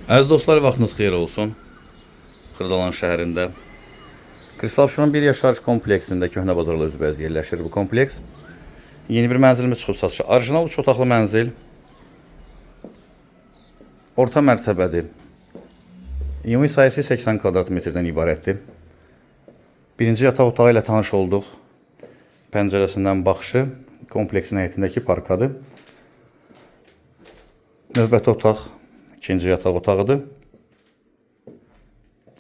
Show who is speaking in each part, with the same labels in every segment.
Speaker 1: Əziz dostlar, vaxtınız xeyir olsun. Xırdalan şəhərində Kristal Şunun bir yaşayış kompleksində Köhnə Bazarla üzbəyiz yerləşir bu kompleks. Yeni bir mənzilimiz çıxıb satışa. Orijinal 3 otaqlı mənzil. Orta mərtəbədir. Ümumi sayısı 80 kvadrat metrdən ibarətdir. Birinci yataq otağı ilə tanış olduq. Pəncərəsindən baxışı kompleksin həyətindəki parkadır. Növbəti otaq ikinci yataq otağıdır.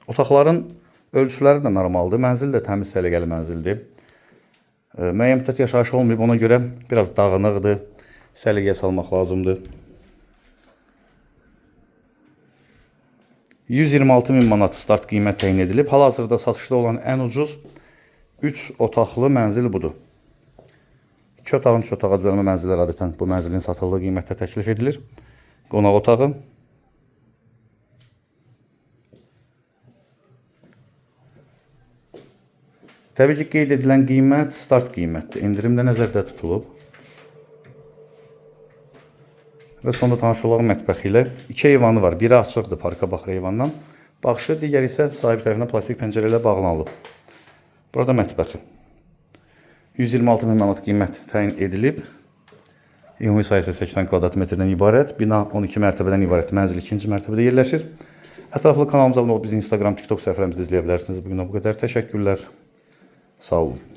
Speaker 1: Otaqların ölçüləri də normaldır. Mənzil də təmiz, səliqəli mənzildir. Müəyyən müddət yaşayış olmayıb, ona görə biraz dağınıqdır. Səliqəyə salmaq lazımdır. 126.000 manat start qiymət təyin edilib. Hal-hazırda satışda olan ən ucuz 3 otaqlı mənzil budur. 2 otağın 3 otağa düzəlmə mənzillər adətən bu mənzilin satıldığı qiymətdə təklif edilir. Qonaq otağı. Təbii ki, qeyd edilən qiymət start qiymətdir. İndirimdə nəzərdə tutulub. Və sonda tanış olaq mətbəxi ilə. 2 eyvanı var. Biri açıqdır, parka baxır eyvandan. Baxışı, digəri isə sahibi tərəfindən plastik pəncərə ilə bağlanılıb. Burada mətbəxi. 126.000 manat qiymət təyin edilib. Ümumi sayısı 80 kvadrat metrdən ibarət. Bina 12 mərtəbədən ibarət. Mənzil 2-ci mərtəbədə yerləşir. Ətraflı kanalımıza abunə olub bizi Instagram, TikTok səhifələrimizdə izləyə bilərsiniz. Bugünə bu qədər. Təşəkkürlər. Sağ olun.